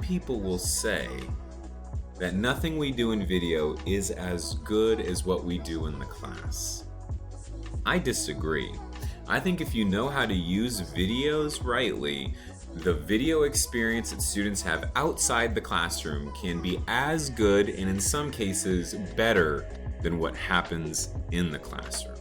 people will say that nothing we do in video is as good as what we do in the class. I disagree. I think if you know how to use videos rightly, the video experience that students have outside the classroom can be as good and in some cases better than what happens in the classroom.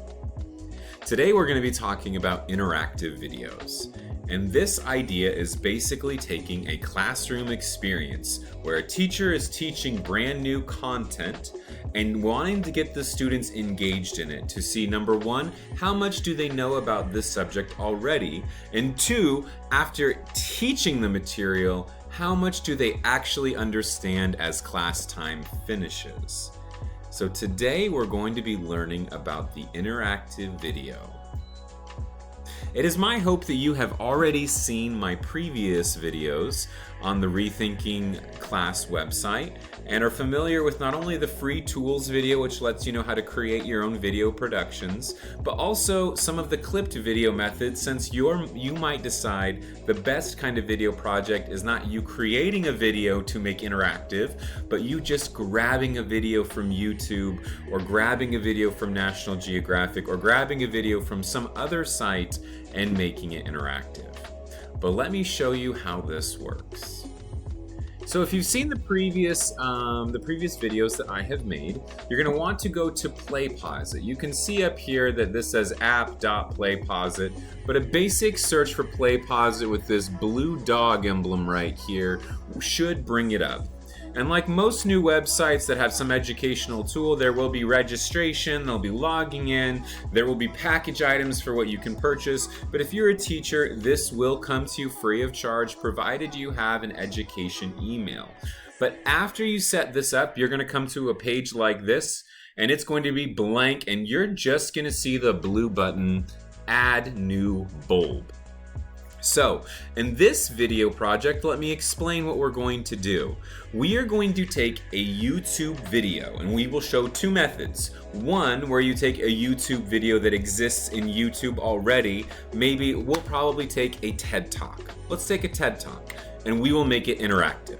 Today we're going to be talking about interactive videos. And this idea is basically taking a classroom experience where a teacher is teaching brand new content and wanting to get the students engaged in it to see, number one, how much do they know about this subject already? And two, after teaching the material, how much do they actually understand as class time finishes? So today we're going to be learning about the interactive video. It is my hope that you have already seen my previous videos on the Rethinking Class website and are familiar with not only the free tools video, which lets you know how to create your own video productions, but also some of the clipped video methods, since you might decide the best kind of video project is not you creating a video to make interactive, but you just grabbing a video from YouTube or grabbing a video from National Geographic or grabbing a video from some other site and making it interactive. But let me show you how this works. So if you've seen the previous videos that I have made, you're going to want to go to PlayPosit. You can see up here that this says app.playposit, but a basic search for PlayPosit with this blue dog emblem right here should bring it up. And like most new websites that have some educational tool, there will be registration, there'll be logging in, there will be package items for what you can purchase. But if you're a teacher, this will come to you free of charge, provided you have an education email. But after you set this up, you're going to come to a page like this, and it's going to be blank, and you're just going to see the blue button, Add New Bulb. So, in this video project, let me explain what we're going to do. We are going to take a YouTube video, and we will show two methods. One, where you take a YouTube video that exists in YouTube already. Maybe we'll probably take a TED Talk. Let's take a TED Talk, and we will make it interactive.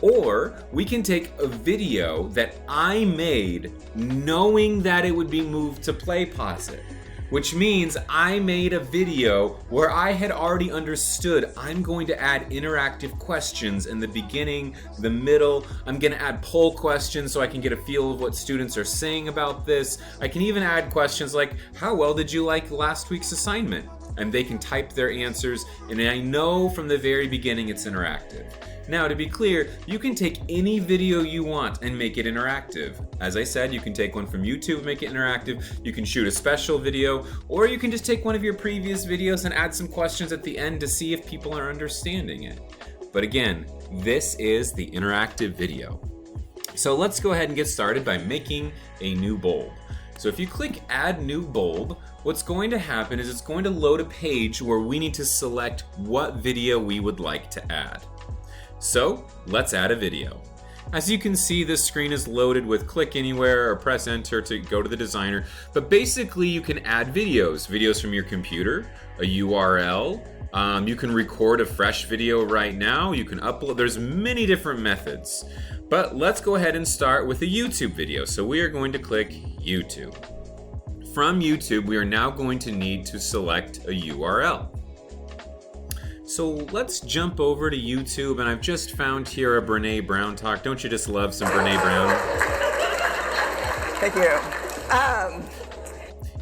Or we can take a video that I made knowing that it would be moved to PlayPosit. Which means I made a video where I had already understood I'm going to add interactive questions in the beginning, the middle. I'm going to add poll questions so I can get a feel of what students are saying about this. I can even add questions like, how well did you like last week's assignment? And they can type their answers, and I know from the very beginning it's interactive. Now, to be clear, you can take any video you want and make it interactive. As I said, you can take one from YouTube and make it interactive. You can shoot a special video, or you can just take one of your previous videos and add some questions at the end to see if people are understanding it. But again, this is the interactive video. So let's go ahead and get started by making a new bulb. So if you click Add New Bulb, what's going to happen is it's going to load a page where we need to select what video we would like to add. So let's add a video. As you can see, this screen is loaded with click anywhere or press enter to go to the designer. But basically you can add videos from your computer, a URL. You can record a fresh video right now. You can upload, there's many different methods. But let's go ahead and start with a YouTube video. So we are going to click YouTube. From YouTube, we are now going to need to select a URL. So let's jump over to YouTube, and I've just found here a Brené Brown talk. Don't you just love some Brené Brown? Thank you.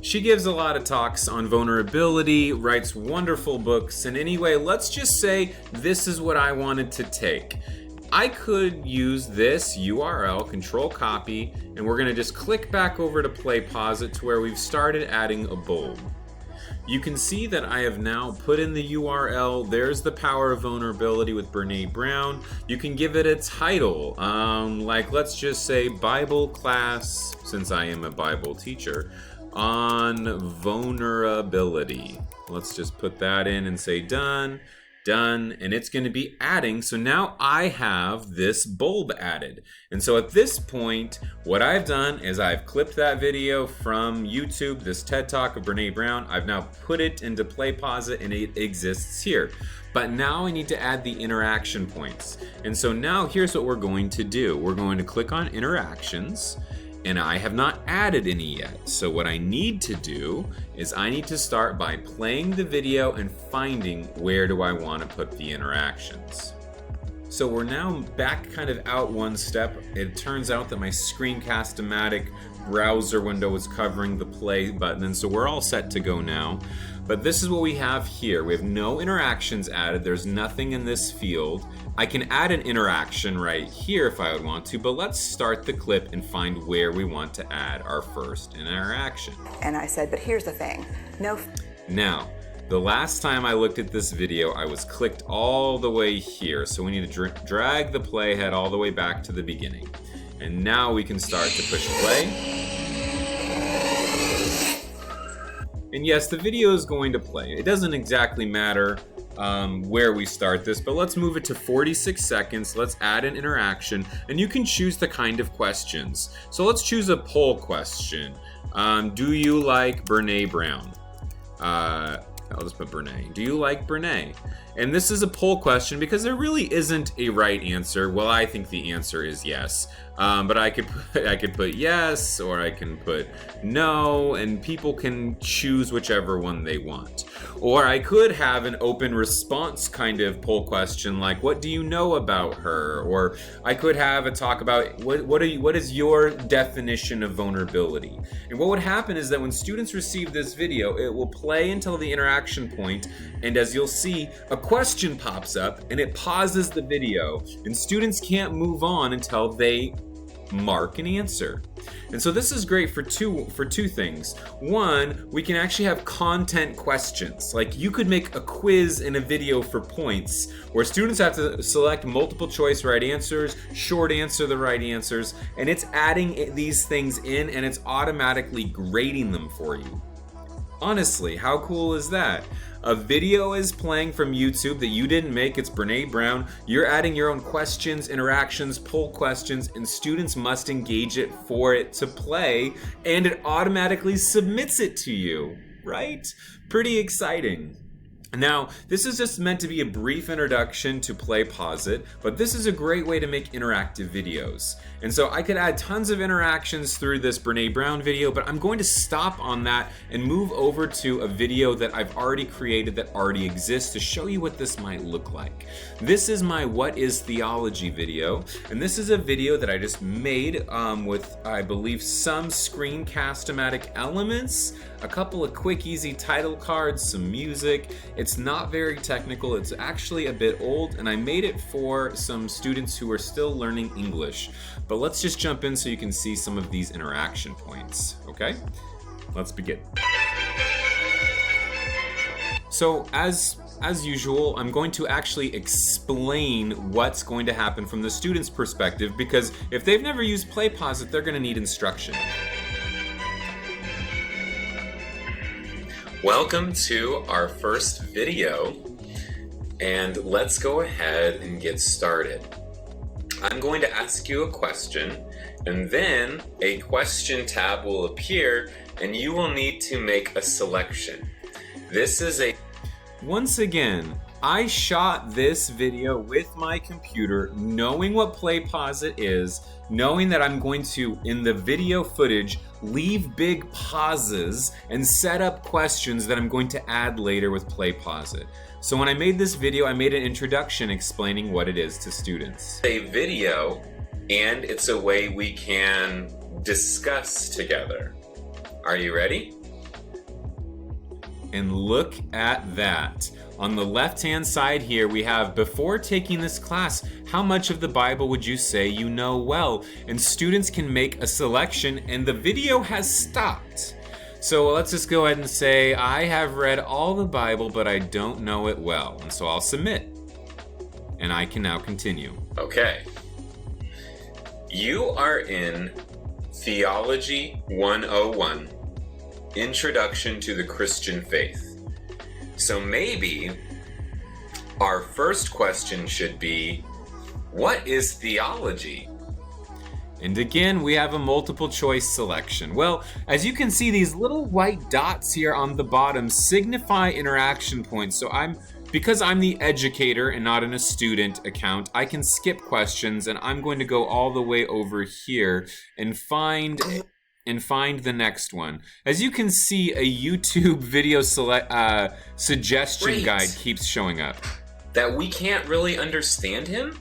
She gives a lot of talks on vulnerability, writes wonderful books, and anyway, let's just say this is what I wanted to take. I could use this URL, control copy, and we're gonna just click back over to PlayPosit to where we've started adding a bulb. You can see that I have now put in the URL. There's the power of vulnerability with Brené Brown. You can give it a title, like let's just say Bible class, since I am a Bible teacher, on vulnerability. Let's just put that in and say done. Done, and it's going to be adding. So now I have this bulb added. And so at this point, what I've done is I've clipped that video from YouTube, this TED Talk of Brene Brown. I've now put it into PlayPosit and it exists here. But now I need to add the interaction points. And so now here's what we're going to do. We're going to click on interactions, and I have not added any yet. So what I need to do is I need to start by playing the video and finding where do I want to put the interactions. So we're now back kind of out one step. It turns out that my Screencast-O-Matic browser window is covering the play button, and so we're all set to go now. But this is what we have here. We have no interactions added. There's nothing in this field. I can add an interaction right here if I would want to, but let's start the clip and find where we want to add our first interaction. And I said, but here's the thing. No. Now, the last time I looked at this video, I was clicked all the way here. So we need to drag the playhead all the way back to the beginning. And now we can start to push play. And yes, the video is going to play. It doesn't exactly matter where we start this, but let's move it to 46 seconds. Let's add an interaction, and you can choose the kind of questions. So let's choose a poll question. Do you like Brene Brown? I'll just put Brene. Do you like Brene? And this is a poll question because there really isn't a right answer. Well, I think the answer is yes. But I could put yes, or I can put no, and people can choose whichever one they want. Or I could have an open response kind of poll question like, what do you know about her? Or I could have a talk about what is your definition of vulnerability? And what would happen is that when students receive this video, it will play until the interaction point, and as you'll see, a question pops up and it pauses the video, and students can't move on until they mark an answer. And so this is great for two things. One, we can actually have content questions. Like you could make a quiz in a video for points where students have to select multiple choice right answers, short answer the right answers, and it's adding these things in and it's automatically grading them for you. Honestly, how cool is that? A video is playing from YouTube that you didn't make. It's Brene Brown. You're adding your own questions, interactions, poll questions, and students must engage it for it to play, and it automatically submits it to you, right? Pretty exciting. Now, this is just meant to be a brief introduction to PlayPosit, but this is a great way to make interactive videos. And so I could add tons of interactions through this Brene Brown video, but I'm going to stop on that and move over to a video that I've already created that already exists to show you what this might look like. This is my What is Theology video, and this is a video that I just made with, I believe, some Screencast-O-Matic elements, a couple of quick, easy title cards, some music. It's not very technical. It's actually a bit old, and I made it for some students who are still learning English. But let's just jump in so you can see some of these interaction points, okay? Let's begin. So as usual, I'm going to actually explain what's going to happen from the student's perspective, because if they've never used PlayPosit, they're going to need instruction. Welcome to our first video, and let's go ahead and get started. I'm going to ask you a question, and then a question tab will appear, and you will need to make a selection. Once again, I shot this video with my computer, knowing what PlayPosit is, knowing that I'm going to, in the video footage, leave big pauses and set up questions that I'm going to add later with PlayPosit. So when I made this video, I made an introduction explaining what it is to students. A video, and it's a way we can discuss together. Are you ready? And look at that. On the left-hand side here, we have, before taking this class, how much of the Bible would you say you know well? And students can make a selection, and the video has stopped. So let's just go ahead and say, I have read all the Bible, but I don't know it well. And so I'll submit. And I can now continue. Okay. You are in Theology 101, Introduction to the Christian Faith. So maybe Our first question should be, what is theology? And again, we have a multiple choice selection. Well, as you can see, these little white dots here on the bottom signify interaction points. So because I'm the educator and not in a student account, I can skip questions, and I'm going to go all the way over here and find the next one. As you can see, a YouTube video suggestion guide keeps showing up. That we can't really understand him?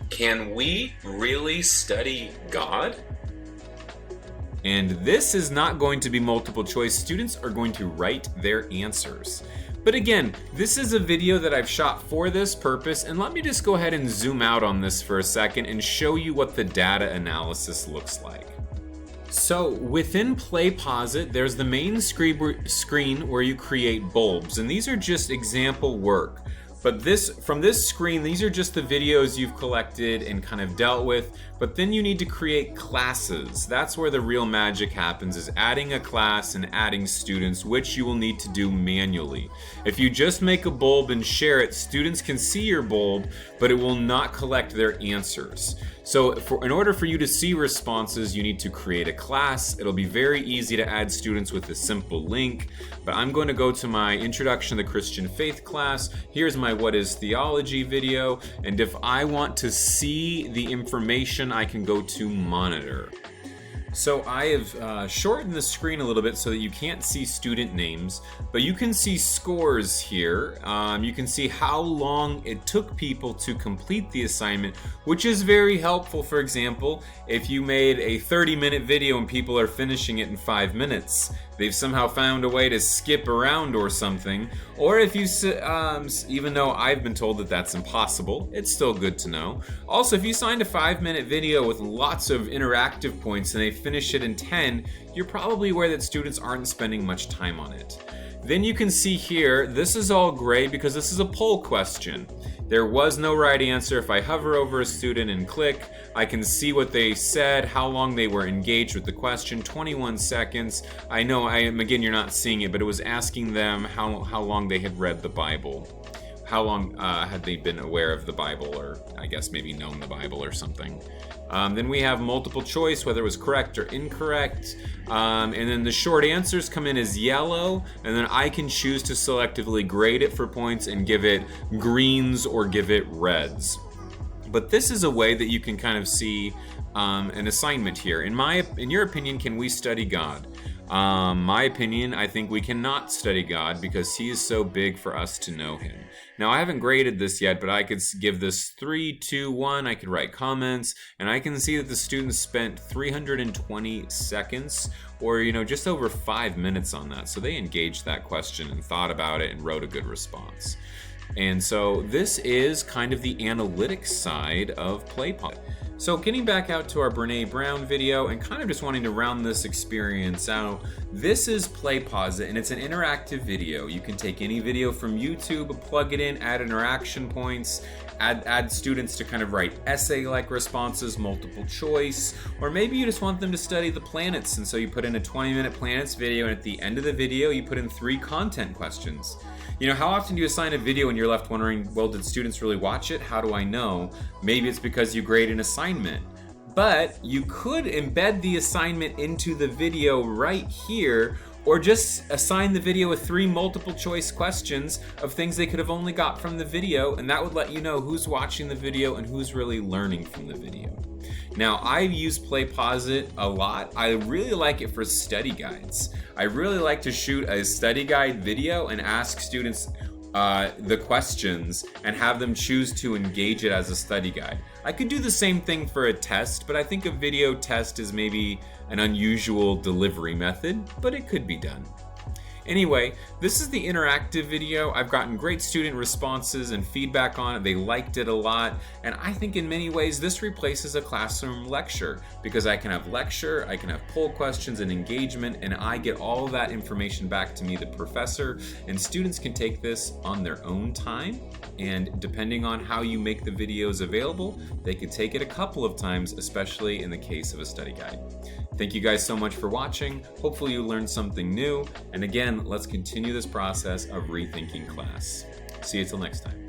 Can we really study God? And this is not going to be multiple choice. Students are going to write their answers. But again, this is a video that I've shot for this purpose, and let me just go ahead and zoom out on this for a second and show you what the data analysis looks like. So within PlayPosit, there's the main screen where you create bulbs, and these are just example work. But from this screen, these are just the videos you've collected and kind of dealt with, but then you need to create classes. That's where the real magic happens, is adding a class and adding students, which you will need to do manually. If you just make a bulb and share it, students can see your bulb, but it will not collect their answers. So in order for you to see responses, you need to create a class. It'll be very easy to add students with a simple link, but I'm going to go to my Introduction to the Christian Faith class. Here's my What is Theology video, and if I want to see the information, I can go to Monitor. So I have shortened the screen a little bit so that you can't see student names, but you can see scores here. You can see how long it took people to complete the assignment, which is very helpful. For example, if you made a 30-minute video and people are finishing it in 5 minutes, they've somehow found a way to skip around or something. Or if you, even though I've been told that that's impossible, it's still good to know. Also, if you signed a 5-minute video with lots of interactive points and they finish it in 10, you're probably aware that students aren't spending much time on it. Then you can see here, this is all gray because this is a poll question. There was no right answer. If I hover over a student and click, I can see what they said, how long they were engaged with the question, 21 seconds. I know, again, you're not seeing it, but it was asking them how long they had read the Bible. How long had they been aware of the Bible, or I guess maybe known the Bible or something. Then we have multiple choice, whether it was correct or incorrect. And then the short answers come in as yellow, and then I can choose to selectively grade it for points and give it greens or give it reds. But this is a way that you can kind of see an assignment here. In your opinion, can we study God? My opinion, I think we cannot study God because He is so big for us to know Him. Now, I haven't graded this yet, but I could give this 3, 2, 1. I could write comments, and I can see that the students spent 320 seconds, or just over 5 minutes on that. So they engaged that question and thought about it and wrote a good response. And so this is kind of the analytics side of PlayPosit. So getting back out to our Brene Brown video and kind of just wanting to round this experience out, this is PlayPosit, and it's an interactive video. You can take any video from YouTube, plug it in, add interaction points, add students to kind of write essay-like responses, multiple choice, or maybe you just want them to study the planets, and so you put in a 20-minute planets video, and at the end of the video, you put in 3 content questions. How often do you assign a video and you're left wondering, well, did students really watch it? How do I know? Maybe it's because you grade an assignment. But you could embed the assignment into the video right here, or just assign the video with 3 multiple choice questions of things they could have only got from the video, and that would let you know who's watching the video and who's really learning from the video. Now, I've used PlayPosit a lot. I really like it for study guides. I really like to shoot a study guide video and ask students the questions and have them choose to engage it as a study guide. I could do the same thing for a test, but I think a video test is maybe an unusual delivery method, but it could be done. Anyway, this is the interactive video. I've gotten great student responses and feedback on it. They liked it a lot. And I think in many ways this replaces a classroom lecture, because I can have lecture, I can have poll questions and engagement, and I get all of that information back to me, the professor, and students can take this on their own time. And depending on how you make the videos available, they could take it a couple of times, especially in the case of a study guide. Thank you guys so much for watching. Hopefully you learned something new. And again, let's continue this process of rethinking class. See you till next time.